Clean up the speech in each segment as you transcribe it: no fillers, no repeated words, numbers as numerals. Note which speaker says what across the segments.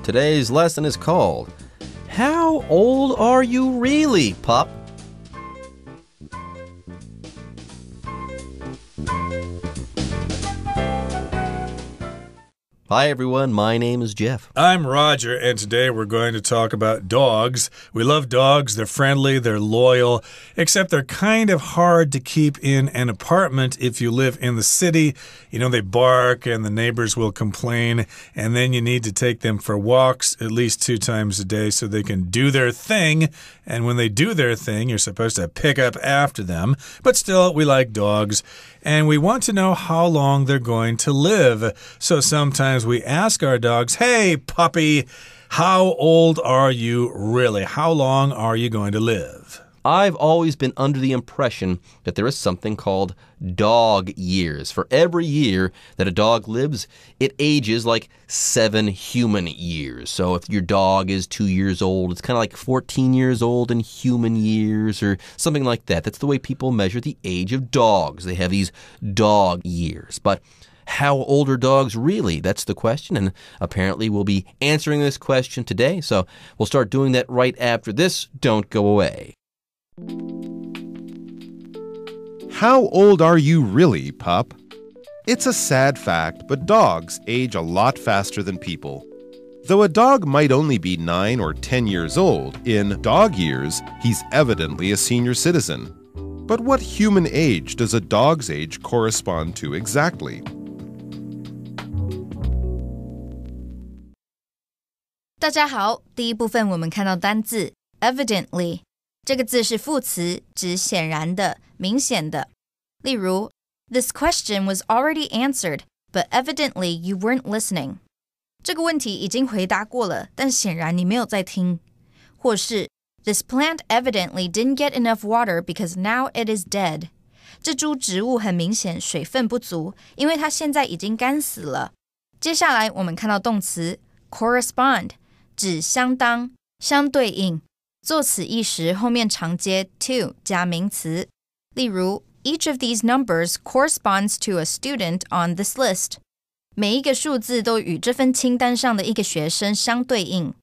Speaker 1: Today's lesson is called, How Old Are You Really, Pup? Hi, everyone. My name is Jeff.
Speaker 2: I'm Roger, and today we're going to talk about dogs. We love dogs. They're friendly. They're loyal, except they're kind of hard to keep in an apartment if you live in the city. You know, they bark and the neighbors will complain, and then you need to take them for walks at least 2 times a day so they can do their thing. And when they do their thing, you're supposed to pick up after them. But still, we like dogs. And we want to know how long they're going to live. So sometimes we ask our dogs, hey, puppy, how old are you really? How long are you going to live?
Speaker 1: I've always been under the impression that there is something called dog years. For every year that a dog lives, it ages like 7 human years. So if your dog is 2 years old, it's kind of like 14 years old in human years or something like that. That's the way people measure the age of dogs. They have these dog years. But how old are dogs really? That's the question, and apparently we'll be answering this question today. So we'll start doing that right after this. Don't go away.
Speaker 3: How old are you really, pup? It's a sad fact, but dogs age a lot faster than people. Though a dog might only be 9 or 10 years old, in dog years, he's evidently a senior citizen. But what human age does a dog's age correspond to exactly?
Speaker 4: 大家好，第一部分我们看到单字 evidently。这个字是副词，指显然的、明显的。例如 This question was already answered, but evidently you weren't listening. 这个问题已经回答过了，但显然你没有在听。或是 This plant evidently didn't get enough water because now it is dead. 这株植物很明显水分不足，因为它现在已经干死了。接下来我们看到动词 correspond， 指相当、相对应。做此意时后面常接 to 加名词。例如 Each of these numbers corresponds to a student on this list. 每一个数字都与这份清单上的一个学生相对应。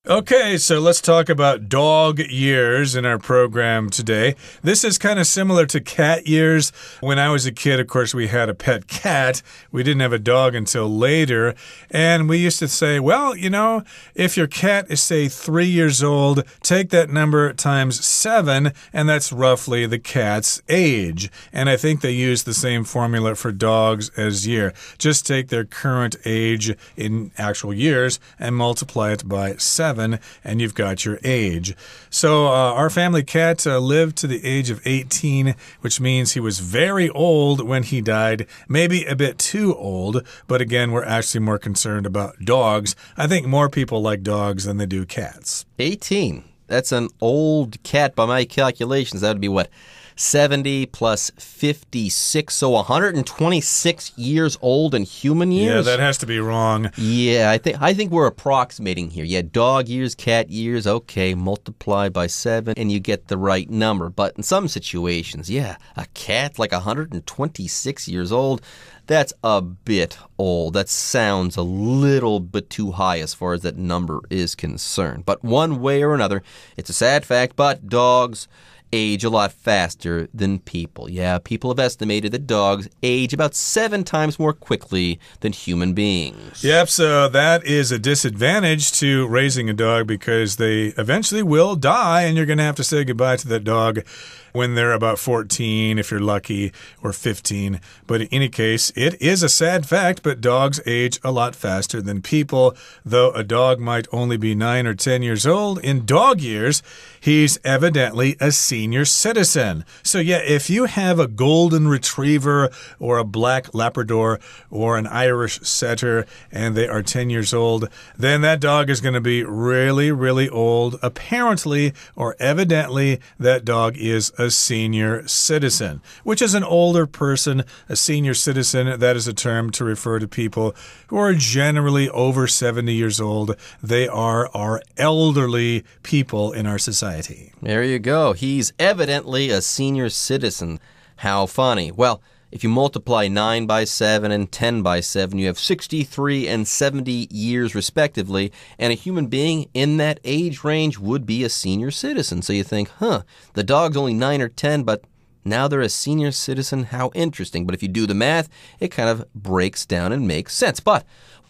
Speaker 2: Okay, so let's talk about dog years in our program today. This is kind of similar to cat years. When I was a kid, of course, we had a pet cat. We didn't have a dog until later. And we used to say, well, you know, if your cat is, say, 3 years old, take that number times 7, and that's roughly the cat's age. And I think they use the same formula for dogs as year. Just take their current age in actual years and multiply it by 7. And you've got your age. So our family cat lived to the age of 18, which means he was very old when he died, maybe a bit too old, but again, we're actually more concerned about dogs. I think more people like dogs than they do cats.
Speaker 1: 18. That's an old cat by my calculations. That would be what? 70 plus 56, so 126 years old in human years?
Speaker 2: Yeah, that has to be wrong.
Speaker 1: Yeah, I think we're approximating here. Yeah, dog years, cat years, okay, multiply by 7 and you get the right number. But in some situations, yeah, a cat like 126 years old, that's a bit old. That sounds a little bit too high as far as that number is concerned. But one way or another, it's a sad fact, but dogs age a lot faster than people. Yeah, people have estimated that dogs age about 7 times more quickly than human beings.
Speaker 2: Yep, so that is a disadvantage to raising a dog because they eventually will die and you're going to have to say goodbye to that dog when they're about 14, if you're lucky, or 15. But in any case, it is a sad fact, but dogs age a lot faster than people. Though a dog might only be 9 or 10 years old, in dog years, he's evidently a senior citizen. So yeah, if you have a golden retriever or a black Labrador or an Irish setter and they are 10 years old, then that dog is going to be really, really old. Apparently, or evidently, that dog is a senior citizen, which is an older person. A senior citizen, that is a term to refer to people who are generally over 70 years old. They are our elderly people in our society.
Speaker 1: There you go. He's He's evidently a senior citizen. How funny. Well, if you multiply 9 by 7 and 10 by 7, you have 63 and 70 years respectively, and a human being in that age range would be a senior citizen. So you think, the dog's only 9 or 10, but now they're a senior citizen. How interesting. But if you do the math, it kind of breaks down and makes sense. But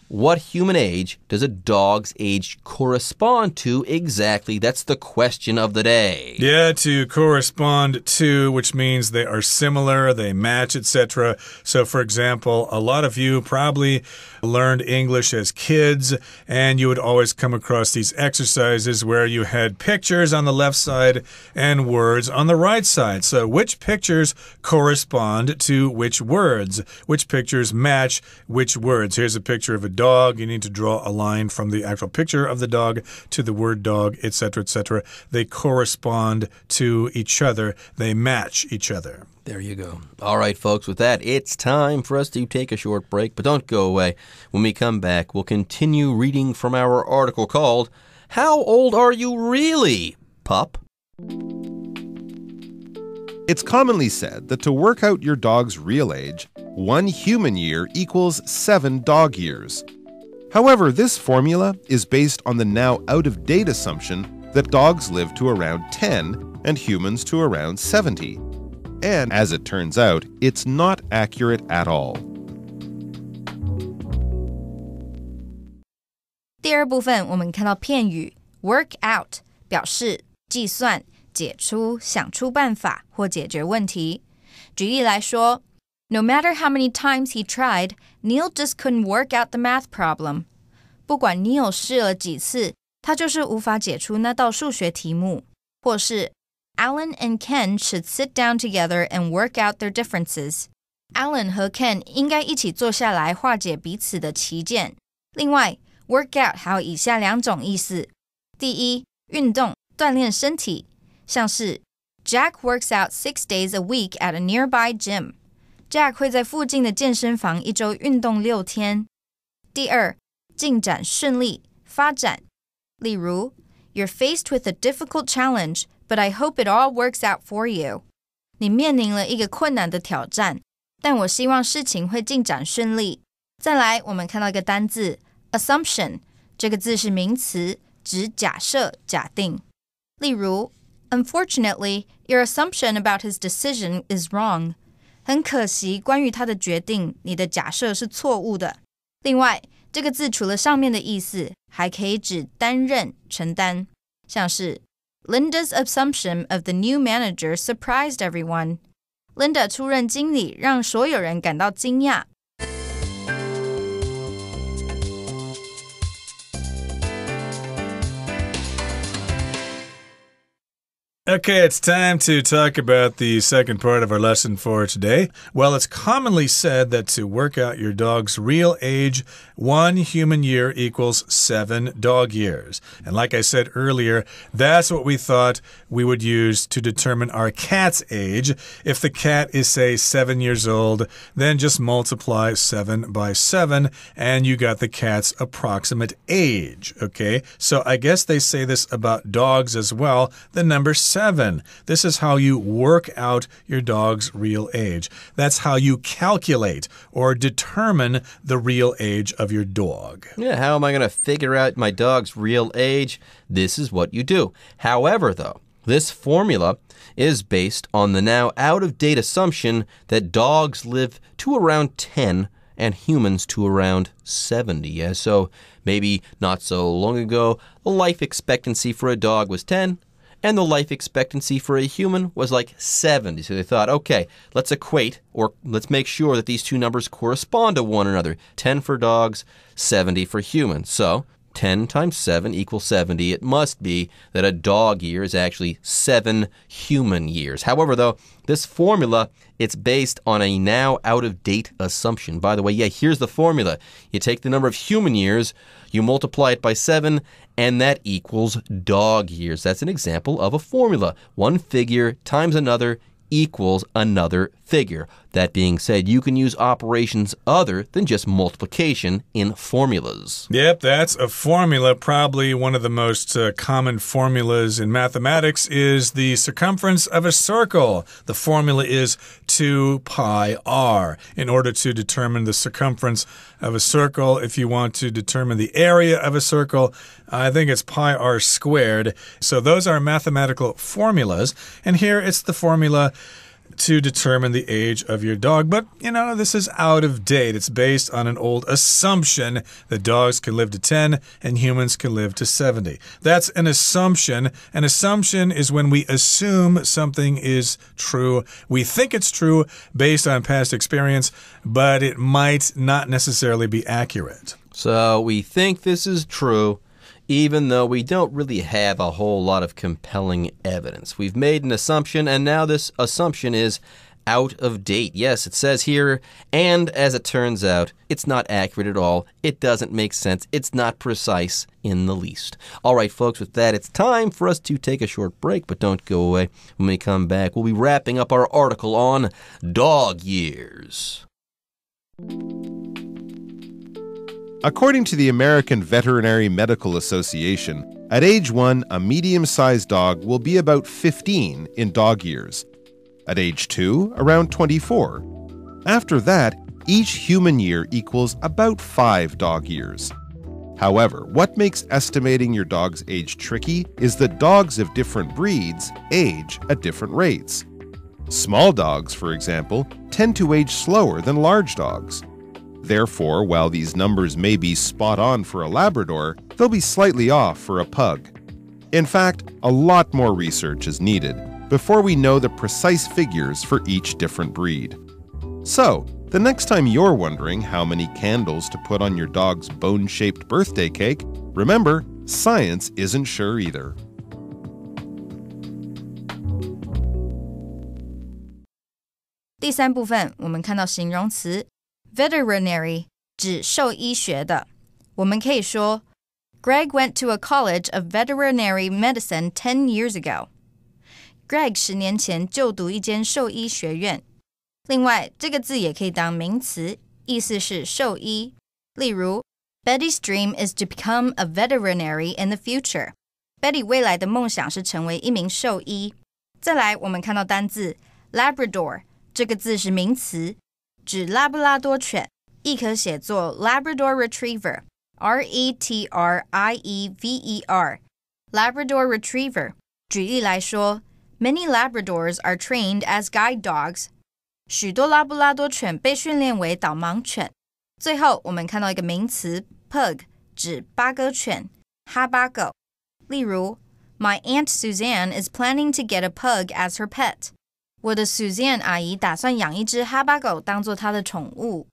Speaker 1: what human age does a dog's age correspond to exactly? That's the question of the day.
Speaker 2: Yeah, to correspond to, which means they are similar, they match, etc. So, for example, a lot of you probably learned English as kids, and you would always come across these exercises where you had pictures on the left side and words on the right side. So, which pictures correspond to which words? Which pictures match which words? Here's a picture of a dog. You need to draw a line from the actual picture of the dog to the word dog, etc., etc. They correspond to each other. They match each other.
Speaker 1: There you go. All right, folks, with that, it's time for us to take a short break, but don't go away. When we come back, we'll continue reading from our article called, How Old Are You Really, Pup?
Speaker 3: It's commonly said that to work out your dog's real age, 1 human year equals 7 dog years. However, this formula is based on the now out-of-date assumption that dogs live to around 10 and humans to around 70. And as it turns out, it's not accurate at all.
Speaker 4: 第二部分我们看到片语 work out 表示计算、解出、想出办法或解决问题。举例来说 No matter how many times he tried, Neil just couldn't work out the math problem. 不管 Neil 试了几次，他就是无法解出那道数学题目。或是 Alan and Ken should sit down together and work out their differences. Alan 和 Ken 应该一起坐下来化解彼此的歧见。另外 work out 还有以下2种意思。第一，运动，锻炼身体，像是 Jack works out 6 days a week at a nearby gym. Jack 会在附近的健身房1周运动6天。第二，进展顺利，发展。例如 You're faced with a difficult challenge, but I hope it all works out for you. 你面临了一个困难的挑战，但我希望事情会进展顺利。再来，我们看到一个单字 assumption， 这个字是名词，指假设、假定。例如 Unfortunately, your assumption about his decision is wrong. 很可惜，关于他的决定，你的假设是错误的。另外，这个字除了上面的意思，还可以指担任、承担，像是 Linda's assumption of the new manager surprised everyone. Linda 出任经理，让所有人感到惊讶。
Speaker 2: Okay, it's time to talk about the second part of our lesson for today. Well, it's commonly said that to work out your dog's real age, 1 human year equals 7 dog years. And like I said earlier, that's what we thought we would use to determine our cat's age. If the cat is, say, 7 years old, then just multiply 7 by 7, and you got the cat's approximate age. Okay, so I guess they say this about dogs as well, the number 7. This is how you work out your dog's real age. That's how you calculate or determine the real age of your dog.
Speaker 1: Yeah, how am I going to figure out my dog's real age? This is what you do. However, though, this formula is based on the now out-of-date assumption that dogs live to around 10 and humans to around 70. Yeah, so maybe not so long ago, the life expectancy for a dog was 10. And the life expectancy for a human was like 70. So they thought, okay, let's equate, or let's make sure that these two numbers correspond to one another. 10 for dogs, 70 for humans. So 10 times 7 equals 70. It must be that a dog year is actually 7 human years. However, though, this formula, it's based on a now out-of-date assumption. By the way, yeah, here's the formula. You take the number of human years, you multiply it by 7, and that equals dog years. That's an example of a formula. One figure times another equals another figure. That being said, you can use operations other than just multiplication in formulas.
Speaker 2: Yep, that's a formula. Probably one of the most common formulas in mathematics is the circumference of a circle. The formula is 2 pi r. In order to determine the circumference of a circle, if you want to determine the area of a circle, I think it's pi r squared. So those are mathematical formulas. And here it's the formula to determine the age of your dog. But, you know, this is out of date. It's based on an old assumption that dogs can live to 10 and humans can live to 70. That's an assumption. An assumption is when we assume something is true. We think it's true based on past experience, but it might not necessarily be accurate.
Speaker 1: So we think this is true, even though we don't really have a whole lot of compelling evidence. We've made an assumption, and now this assumption is out of date. Yes, it says here, and as it turns out, it's not accurate at all. It doesn't make sense. It's not precise in the least. All right, folks, with that, it's time for us to take a short break, but don't go away. When we come back, we'll be wrapping up our article on dog years.
Speaker 3: According to the American Veterinary Medical Association, at age 1, a medium-sized dog will be about 15 in dog years. At age 2, around 24. After that, each human year equals about 5 dog years. However, what makes estimating your dog's age tricky is that dogs of different breeds age at different rates. Small dogs, for example, tend to age slower than large dogs. Therefore, while these numbers may be spot on for a Labrador, they'll be slightly off for a pug. In fact, a lot more research is needed before we know the precise figures for each different breed. So, the next time you're wondering how many candles to put on your dog's bone-shaped birthday cake, remember, science isn't sure either.
Speaker 4: 第三部分，我们看到形容词 veterinary 指兽医学的，我们可以说 Greg went to a college of veterinary medicine 10 years ago. Greg 10年前就读一间兽医学院。另外，这个字也可以当名词，意思是兽医。例如 Betty's dream is to become a veterinary in the future. Betty 未来的梦想是成为一名兽医。再来，我们看到单字 Labrador 这个字是名词，指拉布拉多犬，亦可写作 Labrador Retriever, R-E-T-R-I-E-V-E-R, Labrador Retriever. 举例来说 Many Labradors are trained as guide dogs. 许多拉布拉多犬被训练为导盲犬。最后，我们看到一个名词 Pug, 指八哥犬、哈巴狗。例如 My Aunt Suzanne is planning to get a pug as her pet. 我的 Suzanne 阿姨打算养一只哈巴狗当做她的宠物。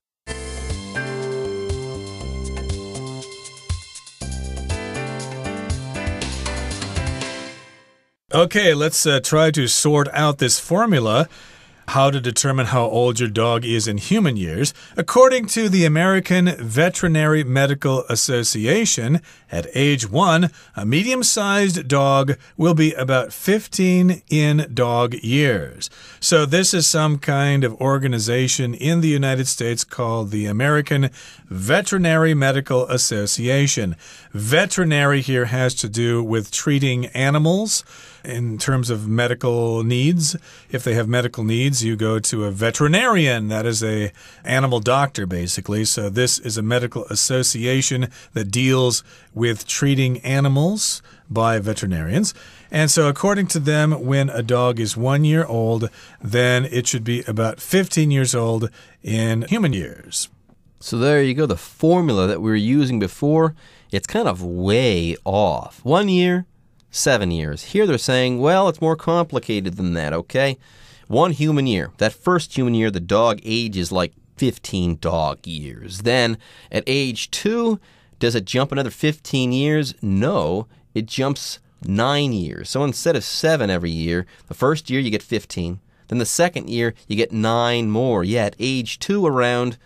Speaker 2: Okay, let's try to sort out this formula. How to determine how old your dog is in human years. According to the American Veterinary Medical Association, at age 1, a medium-sized dog will be about 15 in dog years. So this is some kind of organization in the United States called the American Veterinary Medical Association. Veterinary here has to do with treating animals in terms of medical needs. If they have medical needs, you go to a veterinarian. That is an animal doctor, basically. So this is a medical association that deals with treating animals by veterinarians. And so according to them, when a dog is 1 year old, then it should be about 15 years old in human years.
Speaker 1: So there you go. The formula that we were using before, it's kind of way off. 1 year, 7 years. Here they're saying, well, it's more complicated than that, okay? 1 human year. That first human year, the dog ages like 15 dog years. Then at age 2, does it jump another 15 years? No, it jumps 9 years. So instead of 7 every year, the first year you get 15. Then the second year you get 9 more. Yeah, at age 2 around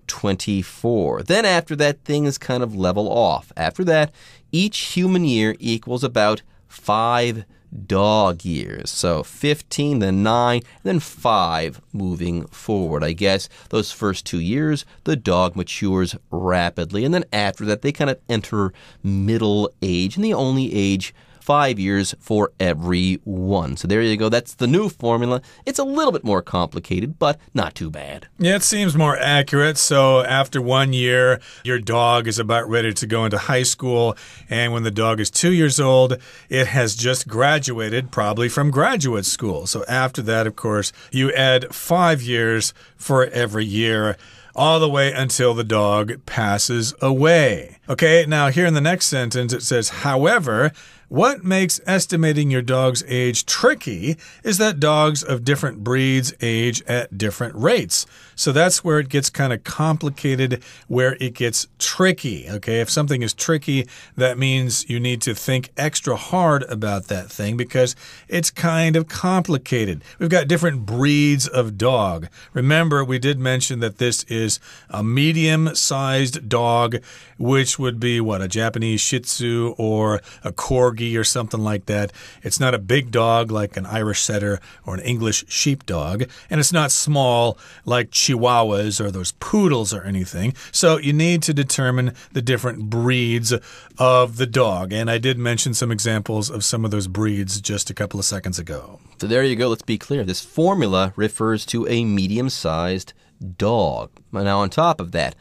Speaker 1: 24. Then after that, things kind of level off. After that, each human year equals about 5 dog years. So 15, then 9, then 5 moving forward. I guess those first 2 years, the dog matures rapidly. And then after that, they kind of enter middle age, and they only age 5 years for every one. So there you go. That's the new formula. It's a little bit more complicated, but not too bad.
Speaker 2: Yeah, it seems more accurate. So after 1 year, your dog is about ready to go into high school. And when the dog is 2 years old, it has just graduated, probably from graduate school. So after that, of course, you add 5 years for every year, all the way until the dog passes away. Okay, now here in the next sentence, it says, however, what makes estimating your dog's age tricky is that dogs of different breeds age at different rates. So that's where it gets kind of complicated, where it gets tricky. Okay, if something is tricky, that means you need to think extra hard about that thing because it's kind of complicated. We've got different breeds of dog. Remember, we did mention that this is a medium-sized dog, which would be, what, a Japanese Shih Tzu or a Corgi or something like that. It's not a big dog like an Irish Setter or an English Sheepdog, and it's not small like Chihuahuas or those poodles or anything. So you need to determine the different breeds of the dog, and I did mention some examples of some of those breeds just a couple of seconds ago.
Speaker 1: So there you go. Let's be clear. This formula refers to a medium-sized dog. Now, on top of that,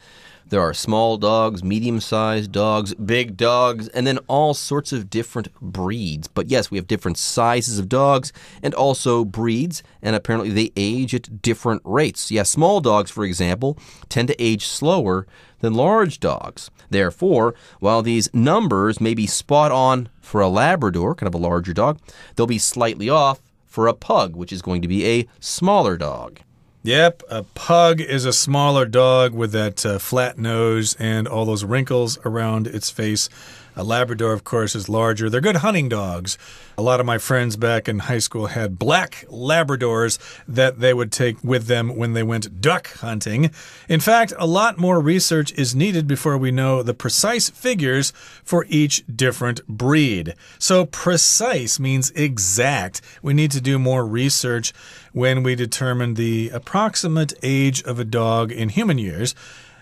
Speaker 1: there are small dogs, medium-sized dogs, big dogs, and then all sorts of different breeds. But yes, we have different sizes of dogs and also breeds, and apparently they age at different rates. Yeah, small dogs, for example, tend to age slower than large dogs. Therefore, while these numbers may be spot on for a Labrador, kind of a larger dog, they'll be slightly off for a pug, which is going to be a smaller dog.
Speaker 2: Yep, a pug is a smaller dog with that flat nose and all those wrinkles around its face. A Labrador, of course, is larger. They're good hunting dogs. A lot of my friends back in high school had black Labradors that they would take with them when they went duck hunting. In fact, a lot more research is needed before we know the precise figures for each different breed. So precise means exact. We need to do more research when we determine the approximate age of a dog in human years.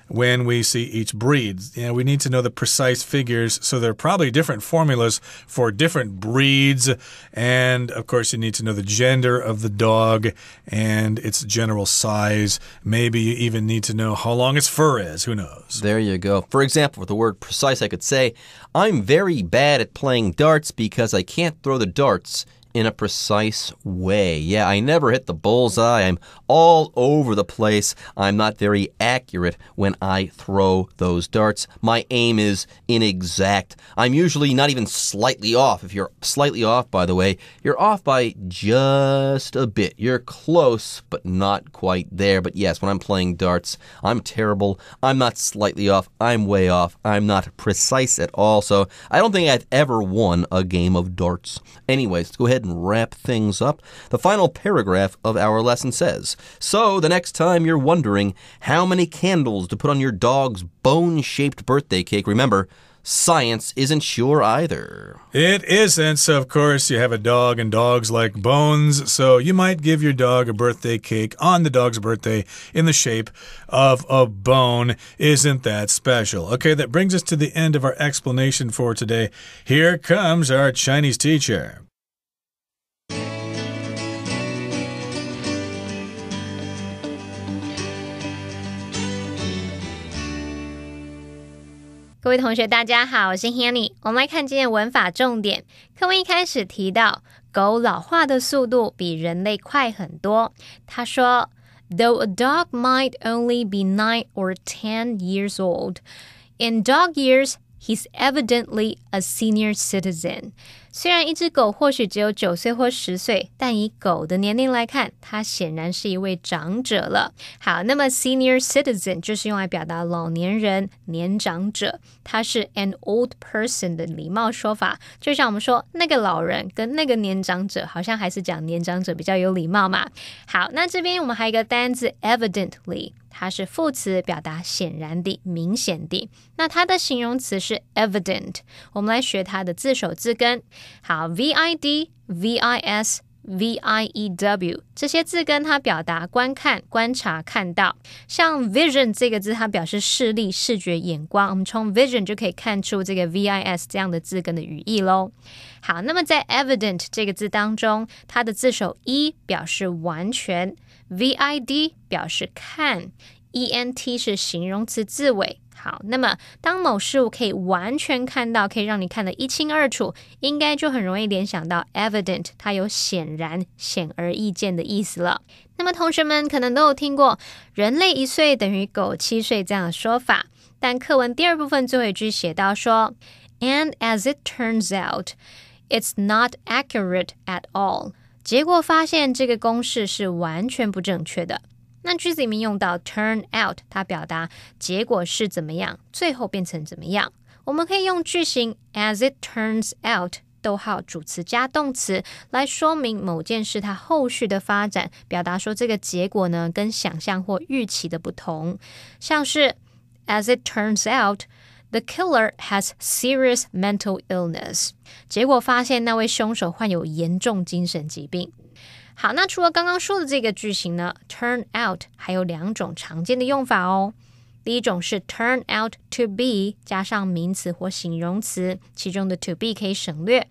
Speaker 2: When we see each breed, we need to know the precise figures, so there are probably different formulas for different breeds, and of course you need to know the gender of the dog and its general size. Maybe you even need to know how long its fur is. Who knows?
Speaker 1: There you go. For example, with the word precise, I could say, I'm very bad at playing darts because I can't throw the darts in a precise way. Yeah, I never hit the bullseye. I'm all over the place. I'm not very accurate when I throw those darts. My aim is inexact. I'm usually not even slightly off. If you're slightly off, by the way, you're off by just a bit. You're close, but not quite there. But yes, when I'm playing darts, I'm terrible. I'm not slightly off. I'm way off. I'm not precise at all. So I don't think I've ever won a game of darts. Anyways, let's go ahead and wrap things up. The final paragraph of our lesson says, so the next time you're wondering how many candles to put on your dog's bone-shaped birthday cake, remember, science isn't sure either.
Speaker 2: It isn't. So, of course, you have a dog and dogs like bones. So you might give your dog a birthday cake on the dog's birthday in the shape of a bone. Isn't that special? Okay, that brings us to the end of our explanation for today. Here comes our Chinese teacher.
Speaker 5: 各位同学大家好，我是 Hanny。 我们来看今天的文法重点。课文一开始提到狗老化的速度比人类快很多。他说 Though a dog might only be 9 or 10 years old, in dog years, he's evidently a senior citizen. 虽然一只狗或许只有9岁或10岁，但以狗的年龄来看，它显然是一位长者了。好，那么 senior citizen 就是用来表达老年人、年长者，它是 an old person 的礼貌说法。就像我们说那个老人跟那个年长者，好像还是讲年长者比较有礼貌嘛。好，那这边我们还有一个单字 evidently， 它是副词，表达显然地、明显地。那它的形容词是 evident， 我们来学它的字首字根。好 ，vid vision，V-I-E-W 这些字根它表达观看、观察、看到。像 vision 这个字它表示视力、视觉、眼光，我们从 vision 就可以看出这个 vis 这样的字根的语义咯。好，那么在 evident 这个字当中，它的字首 e 表示完全， vid 表示看， ent 是形容词字尾。好，那么当某事物可以完全看到，可以让你看得一清二楚，应该就很容易联想到 evident， 它有显然、显而易见的意思了。那么同学们可能都有听过人类1岁等于狗7岁这样的说法，但课文第2部分最后一句写到说 And as it turns out, it's not accurate at all。 结果发现这个公式是完全不正确的。那句子里面用到 turn out， 它表达结果是怎么样，最后变成怎么样。我们可以用句型 as it turns out， 逗号主词加动词来说明某件事它后续的发展，表达说这个结果呢跟想象或预期的不同。像是 as it turns out， the killer has serious mental illness， 结果发现那位凶手患有严重精神疾病。好，那除了刚刚说的这个句型呢 turn out 还有2种常见的用法哦。第一种是 turn out to be 加上名词或形容词，其中的 to be 可以省略。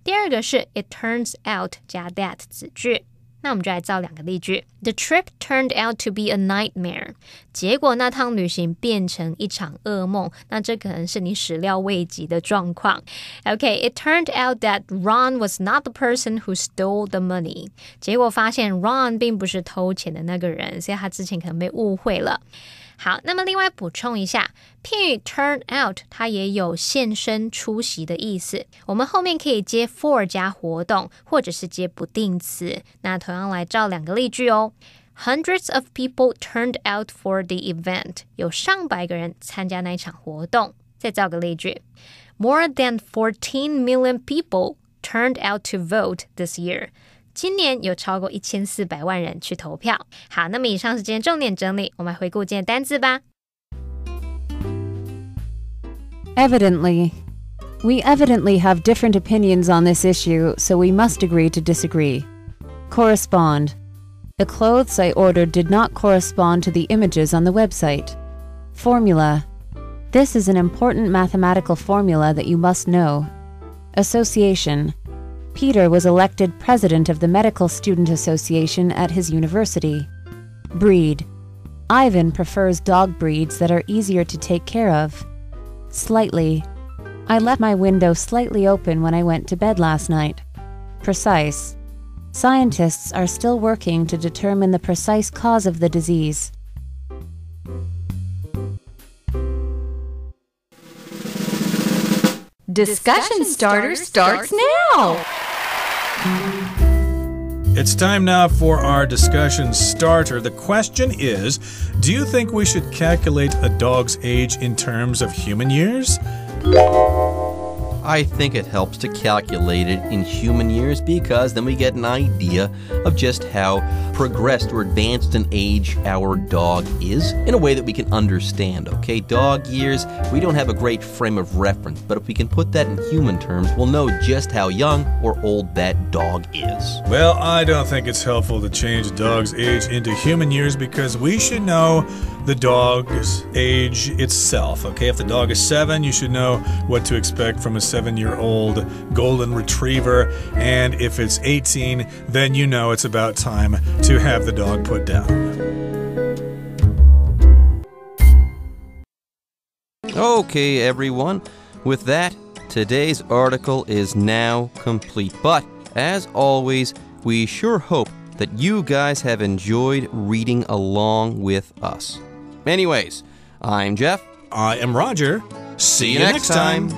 Speaker 5: 第二个是 it turns out 加 that 子句。那我们就来造2个例句。 The trip turned out to be a nightmare， 结果那趟旅行变成一场噩梦，那这可能是你始料未及的状况。 Okay, it turned out that Ron was not the person who stole the money， 结果发现 Ron 并不是偷钱的那个人，所以他之前可能被误会了。好，那么另外补充一下，片语 turn out 它也有现身出席的意思，我们后面可以接 for 加活动，或者是接不定词。那同样来造2个例句哦。Hundreds of people turned out for the event， 有上百个人参加那一场活动。再造个例句。More than 14 million people turned out to vote this year，今年有超过1400万人去投票。好，那么以上是今天重点整理，我们来回顾今天的单字吧。
Speaker 6: Evidently. We evidently have different opinions on this issue, so we must agree to disagree. Correspond. The clothes I ordered did not correspond to the images on the website. Formula. This is an important mathematical formula that you must know. Association. Peter was elected president of the Medical Student Association at his university. Breed. Ivan prefers dog breeds that are easier to take care of. Slightly. I left my window slightly open when I went to bed last night. Precise. Scientists are still working to determine the precise cause of the disease.
Speaker 4: Discussion starter starts now.
Speaker 2: It's time now for our discussion starter. The question is, do you think we should calculate a dog's age in terms of human years?
Speaker 1: I think it helps to calculate it in human years because then we get an idea of just how progressed or advanced in age our dog is in a way that we can understand, okay? Dog years, we don't have a great frame of reference, but if we can put that in human terms, we'll know just how young or old that dog is.
Speaker 2: Well, I don't think it's helpful to change a dog's age into human years because we should know the dog's age itself, okay? If the dog is 7, you should know what to expect from a 7-year-old golden retriever, and if it's 18, then you know it's about time to have the dog put down.
Speaker 1: Okay, everyone. With that, today's article is now complete. But, as always, we sure hope that you guys have enjoyed reading along with us. Anyways, I'm Jeff.
Speaker 2: I am Roger.
Speaker 1: See you next time.